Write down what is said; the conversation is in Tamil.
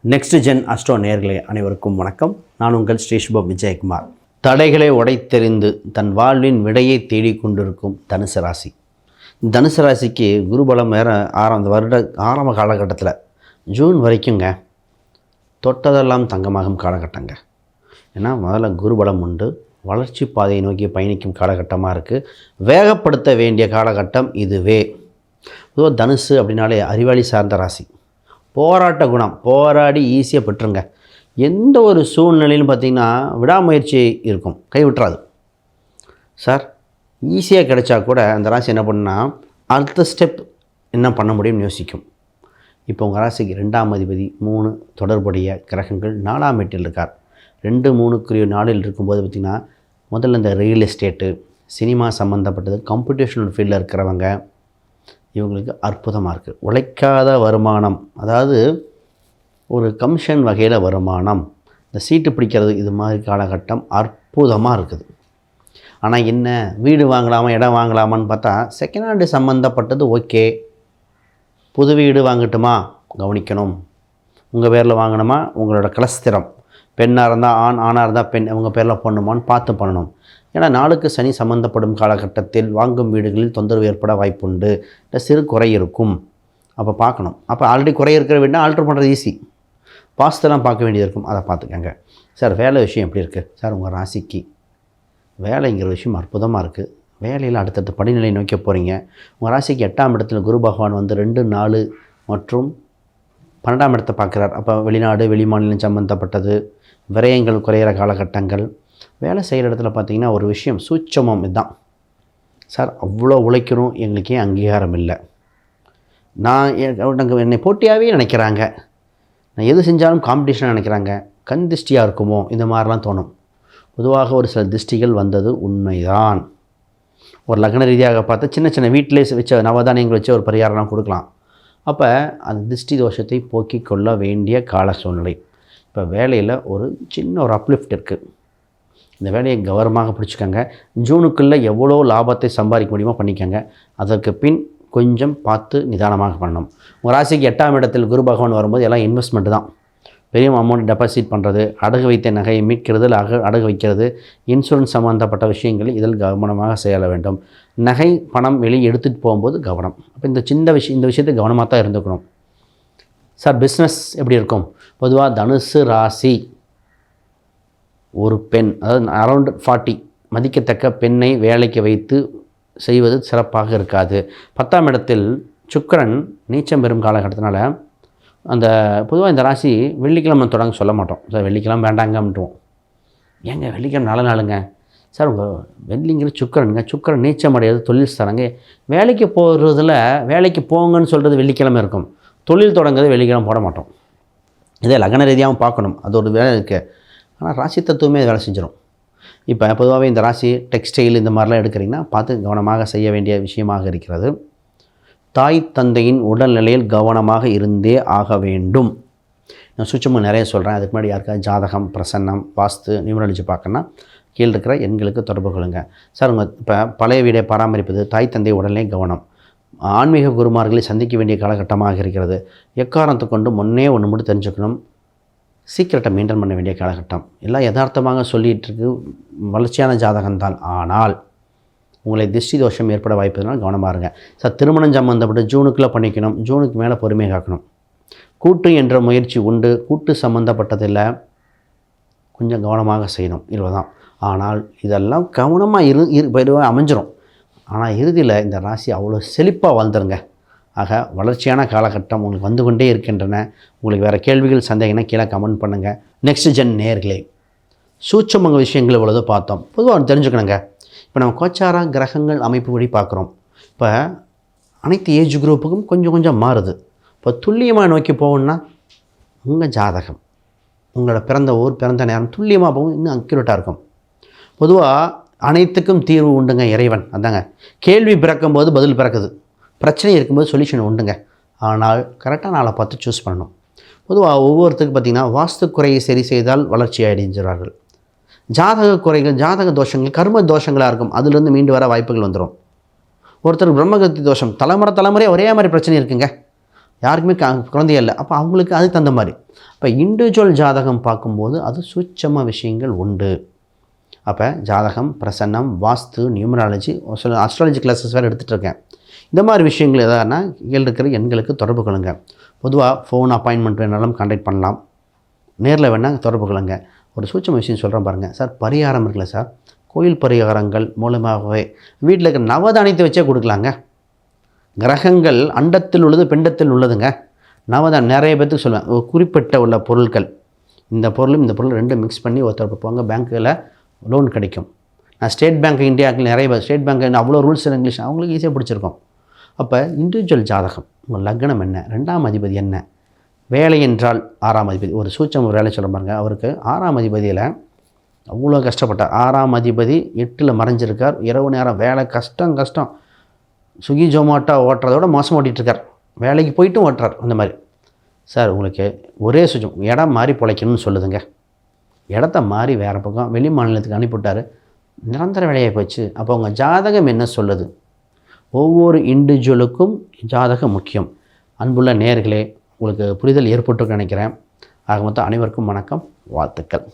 நெக்ஸ்ட் ஜென் அஸ்ட்ரோ நேயர்களே அனைவருக்கும் வணக்கம். நான் உங்கள் ஸ்ரீ சுப விஜயகுமார். தடைகளை உடைத்தெறிந்து தன் வாழ்வின் விடையை தேடிக்கொண்டிருக்கும் தனுசு ராசி. தனுசு ராசிக்கு குருபலம் வேறு ஆரம்ப காலகட்டத்தில் ஜூன் வரைக்குங்க தொட்டதெல்லாம் தங்கமாகும் காலகட்டங்க. ஏன்னா முதல்ல குருபலம் உண்டு, வளர்ச்சி பாதையை நோக்கி பயணிக்கும் காலகட்டமாக இருக்குது. வேகப்படுத்த வேண்டிய காலகட்டம் இதுவே. பொதுவாக தனுசு அப்படின்னாலே அறிவாளி சார்ந்த ராசி. போராட்ட குணம், போராடி ஈஸியாக பெற்றுங்க. எந்த ஒரு சூழ்நிலையிலும் பார்த்திங்கன்னா விடாமுயற்சி இருக்கும், கைவிட்டுறாது. சார் ஈஸியாக கிடைச்சா கூட அந்த ராசி என்ன பண்ணுன்னா அடுத்த ஸ்டெப் என்ன பண்ண முடியும்னு யோசிக்கும். இப்போ உங்கள் ராசிக்கு 2ஆம் அதிபதி 3 தொடர்புடைய கிரகங்கள் 4ஆம் வீட்டில் இருக்கார். 2, 3 நாளில் இருக்கும்போது பார்த்திங்கன்னா முதல்ல இந்த ரியல் எஸ்டேட்டு, சினிமா சம்மந்தப்பட்டது, கம்ப்யூட்டேஷனல் ஃபீல்டில் இருக்கிறவங்க இவங்களுக்கு அற்புதமாக இருக்குது. உழைக்காத வருமானம், அதாவது ஒரு கமிஷன் வகையில் வருமானம், இந்த சீட்டு பிடிக்கிறது, இது மாதிரி காலகட்டம் அற்புதமாக இருக்குது. ஆனால் என்ன, வீடு வாங்கலாமா இடம் வாங்கலாமான்னு பார்த்தா செகண்ட் ஹேண்டு சம்மந்தப்பட்டது ஓகே. புது வீடு வாங்கட்டுமா கவனிக்கணும். உங்கள் பேரில் வாங்கணுமா, உங்களோட கலஸ்திரம் பெண்ணாக இருந்தால் ஆண், ஆணாக இருந்தால் பெண், உங்கள் பேரில் போடணுமான்னு பார்த்து பண்ணணும். ஏன்னா நாளுக்கு சனி சம்மந்தப்படும் காலகட்டத்தில் வாங்கும் வீடுகளில் தொந்தரவு ஏற்பட வாய்ப்புண்டு, இல்லை சிறு குறை இருக்கும். அப்போ பார்க்கணும். அப்போ ஆல்ரெடி குறை இருக்கிற வீடுனா ஆல்ட்ரு பண்ணுறது ஈஸி. பாஸ்தெல்லாம் பார்க்க வேண்டியது இருக்கும், அதை பார்த்துக்கங்க. சார் வேலை விஷயம் எப்படி இருக்குது? சார் உங்கள் ராசிக்கு வேலைங்கிற விஷயம் அற்புதமாக இருக்குது. வேலையில் அடுத்தடுத்த படிநிலை நோக்கி போகிறீங்க. உங்கள் ராசிக்கு 8ஆம் இடத்துல குரு பகவான் வந்து 2, 4 மற்றும் 12ஆம் இடத்தை பார்க்குறார். அப்போ வெளிநாடு வெளிமாநிலம் சம்மந்தப்பட்டது, விரயங்கள் குறையிற காலகட்டங்கள். வேலை செய்கிற இடத்துல பார்த்திங்கன்னா ஒரு விஷயம் சூட்சமம் இதுதான். சார் அவ்வளோ உழைக்கணும், எங்களுக்கே அங்கீகாரம் இல்லை, என்னை போட்டியாகவே நினைக்கிறாங்க, நான் எது செஞ்சாலும் காம்படிஷனாக நினைக்கிறாங்க, கண் திருஷ்டியாக இருக்குமோ, இந்த மாதிரிலாம் தோணும். பொதுவாக ஒரு சில திருஷ்டிகள் வந்தது உண்மைதான். ஒரு லக்ன ரீதியாக பார்த்தா சின்ன சின்ன வீட்டிலே வச்ச நவதானியங்கள் வச்சு ஒரு பரிகாரம்லாம் கொடுக்கலாம். அப்போ அந்த திருஷ்டி தோஷத்தை போக்கிக் கொள்ள வேண்டிய கால சூழ்நிலை. இப்போ வேலையில் ஒரு சின்ன ஒரு அப்லிஃப்ட் இருக்குது. இந்த வேலையை கவனமாக பிடிச்சிக்கங்க. ஜூனுக்குள்ளே எவ்வளோ லாபத்தை சம்பாதிக்க முடியுமோ பண்ணிக்கங்க. அதற்கு பின் கொஞ்சம் பார்த்து நிதானமாக பண்ணணும். உங்கள் ராசிக்கு 8ஆம் இடத்தில் குரு பகவான் வரும்போது எல்லாம் இன்வெஸ்ட்மெண்ட்டு தான். பெரிய அமௌண்ட் டெபாசிட் பண்ணுறது, அடகு வைத்த நகையை மீட்கிறது, அடகு வைக்கிறது, இன்சூரன்ஸ் சம்மந்தப்பட்ட விஷயங்கள் இதில் கவனமாக செய்ய வேண்டும். நகை பணம் வெளியே எடுத்துகிட்டு போகும்போது கவனம். அப்போ இந்த விஷயத்தை கவனமாக தான் இருந்துக்கணும். சார் பிஸ்னஸ் எப்படி இருக்கும்? பொதுவாக தனுசு ராசி ஒரு பெண், அதாவது அரௌண்ட் 40 மதிக்கத்தக்க பெண்ணை வேலைக்கு வைத்து செய்வது சிறப்பாக இருக்காது. 10ஆம் இடத்தில் சுக்கிரன் நீச்சம் பெறும் காலகட்டத்தினால அந்த பொதுவாக இந்த ராசி வெள்ளிக்கிழமை தொடங்க சொல்ல மாட்டோம். சார் வெள்ளிக்கிழமை வேண்டாங்கன்ட்டுவோம். ஏங்க வெள்ளிக்கிழமை நல்ல நாளுங்க? சார் உங்கள் வெள்ளிங்கிற சுக்கிரன் நீச்சம் அடையாது, தொழில் தரங்க. வேலைக்கு போகிறதுல வேலைக்கு போங்கன்னு சொல்கிறது வெள்ளிக்கிழமை இருக்கும், தொழில் தொடங்குறது வெள்ளிக்கிழமை போட மாட்டோம். இதே லக்ன ரீதியாகவும் பார்க்கணும், அது ஒரு வேலை இருக்குது. ஆனால் ராசி தத்துவமே வேலை செஞ்சிடும். இப்போ பொதுவாகவே இந்த ராசி டெக்ஸ்டைல் இந்த மாதிரிலாம் எடுக்கிறீங்கன்னா பார்த்து கவனமாக செய்ய வேண்டிய விஷயமாக இருக்கிறது. தாய் தந்தையின் உடல்நிலையில் கவனமாக இருந்தே ஆக வேண்டும். நான் சுச்சமாக நிறைய சொல்கிறேன். அதுக்கு முன்னாடி யாருக்காவது ஜாதகம், பிரசன்னம், வாஸ்து, நியூமராலஜி பார்க்கணுன்னா கீழே இருக்கிற எண்களுக்கு தொடர்பு கொள்ளுங்கள். சார் உங்கள் இப்போ பழைய வீடை பராமரிப்பது, தாய் தந்தை உடல்நிலை கவனம், ஆன்மீக குருமார்களை சந்திக்க வேண்டிய காலகட்டமாக இருக்கிறது. எக்காரணத்தை கொண்டு முன்னே ஒன்று மட்டும் தெரிஞ்சுக்கணும், சீக்கிரட்டை மெயின்டைன் பண்ண வேண்டிய காலகட்டம். எல்லாம் யதார்த்தமாக சொல்லிகிட்ருக்கு, வளர்ச்சியான ஜாதகம்தான். ஆனால் உங்களை திருஷ்டி தோஷம் ஏற்பட வாய்ப்பதுனால கவனமாக இருங்க. சார் திருமணம் சம்மந்தப்பட்டு ஜூனுக்குள்ளே பண்ணிக்கணும், ஜூனுக்கு மேலே பொறுமையை காக்கணும். கூட்டு என்ற முயற்சி உண்டு, கூட்டு சம்மந்தப்பட்டதில் கொஞ்சம் கவனமாக செய்யணும், இவ்வளோதான். ஆனால் இதெல்லாம் கவனமாக அமைஞ்சிரும். ஆனால் இறுதியில் இந்த ராசி அவ்வளோ செழிப்பாக வாழ்ந்துருங்க. ஆக வளர்ச்சியான காலகட்டம் உங்களுக்கு வந்து கொண்டே இருக்கின்றன. உங்களுக்கு வேறு கேள்விகள் சந்தேகம்னா கீழே கமெண்ட் பண்ணுங்கள். நெக்ஸ்ட் ஜென் நேயர்களே, சூட்சமங்க விஷயங்கள் இவ்வளோ பார்த்தோம். பொதுவாக தெரிஞ்சுக்கணுங்க. இப்போ நம்ம கோச்சார கிரகங்கள் அமைப்பு படி பார்க்குறோம். இப்போ அனைத்து ஏஜ் குரூப்புக்கும் கொஞ்சம் கொஞ்சம் மாறுது. இப்போ துல்லியமாக நோக்கி போகணுன்னா உங்கள் ஜாதகம், உங்களோட பிறந்த ஊர், பிறந்த நேரம் துல்லியமாக போகும், இன்னும் அக்யூரேட்டாக இருக்கும். பொதுவாக அனைத்துக்கும் தீர்வு உண்டுங்க இறைவன். அதாங்க கேள்வி பிறக்கும்போது பதில் பிறக்குது, பிரச்சனை இருக்கும்போது சொல்யூஷன் உண்டுங்க. ஆனால் கரெக்டாக நாளை பார்த்து சூஸ் பண்ணணும். பொதுவாக ஒவ்வொருத்தருக்கு பார்த்திங்கன்னா வாஸ்து குறையை சரி செய்தால் வளர்ச்சி அடைஞ்சிறார்கள். ஜாதக குறைகள், ஜாதக தோஷங்கள் கர்ம தோஷங்களாக இருக்கும், அதுலேருந்து மீண்டு வர வாய்ப்புகள் வந்துடும். ஒருத்தருக்கு பிரம்மகத்தி தோஷம் தலைமுறையாக ஒரே மாதிரி பிரச்சனை இருக்குங்க. யாருக்குமே குழந்தையே இல்லை. அப்போ அவங்களுக்கு அதுக்கு தகுந்த மாதிரி. இப்போ இண்டிவிஜுவல் ஜாதகம் பார்க்கும்போது அது சூட்சம விஷயங்கள் உண்டு. அப்போ ஜாதகம், பிரசன்னம், வாஸ்து, நியூமராலஜி, சில அஸ்ட்ராலஜி கிளாஸஸ் வேறு எடுத்துகிட்டு இருக்கேன். இந்த மாதிரி விஷயங்கள் எதானா கீழே இருக்கிற எண்களுக்கு தொடர்பு கொள்ளுங்க. பொதுவாக ஃபோன் அப்பாயின்மெண்ட் வேணாலும் கான்டாக்ட் பண்ணலாம், நேரில் வேணால் தொடர்பு கொள்ளுங்க. ஒரு சூட்சம விஷயம் சொல்கிறேன் பாருங்கள் சார். பரிகாரம் இருக்குல்ல சார், கோயில் பரிகாரங்கள் மூலமாகவே வீட்டில் இருக்கிற நவதானியத்தை வச்சே கொடுக்கலாங்க. கிரகங்கள் அண்டத்தில் உள்ளது, பிண்டத்தில் உள்ளதுங்க. நவதானியம் நிறைய பேர்த்துக்கு சொல்லுவேன், ஒரு குறிப்பிட்ட உள்ள பொருட்கள், இந்த பொருளும் இந்த பொருள் ரெண்டும் மிக்ஸ் பண்ணி ஒருத்தர் போங்க, பேங்க்கில் லோன் கிடைக்கும். நான் ஸ்டேட் பேங்க் இந்தியாவுக்கு நிறைய ஸ்டேட் பேங்க் அவ்வளோ ரூல்ஸ் அண்ட் இங்கிலீஷ் அவங்களுக்கு ஈஸியாக பிடிச்சிருக்கும். அப்போ இண்டிவிஜுவல் ஜாதகம், உங்கள் லக்னம் என்ன, 2ஆம் அதிபதி என்ன, வேலை என்றால் 6ஆம் அதிபதி. ஒரு சூட்சம வேலை சொல்ல பாருங்க, அவருக்கு 6ஆம் அதிபதியில் அவ்வளோ கஷ்டப்பட்டார். 6ஆம் அதிபதி 8ல் மறைஞ்சிருக்கார். இரவு நேரம் வேலை கஷ்டம். ஸ்விக்கி ஜொமேட்டோ ஓட்டுறதோட மோசம் ஓட்டிகிட்ருக்கார். வேலைக்கு போய்ட்டும் ஓட்டுறார். அந்த மாதிரி சார் உங்களுக்கு ஒரே சுஜம் இடம் மாறி பிழைக்கணும்னு சொல்லுதுங்க. இடத்த மாறி வேறு பக்கம் வெளி மாநிலத்துக்கு அனுப்பிவிட்டார். நிரந்தர வேலையாக போச்சு. அப்போ உங்கள் ஜாதகம் என்ன சொல்லுது? ஒவ்வொரு இண்டிவிஜுவலுக்கும் ஜாதகம் முக்கியம். அன்புள்ள நேயர்களே, உங்களுக்கு புரிதல் ஏற்பட்டு நினைக்கிறேன். ஆக மொத்தம் அனைவருக்கும் வணக்கம், வாழ்த்துக்கள்.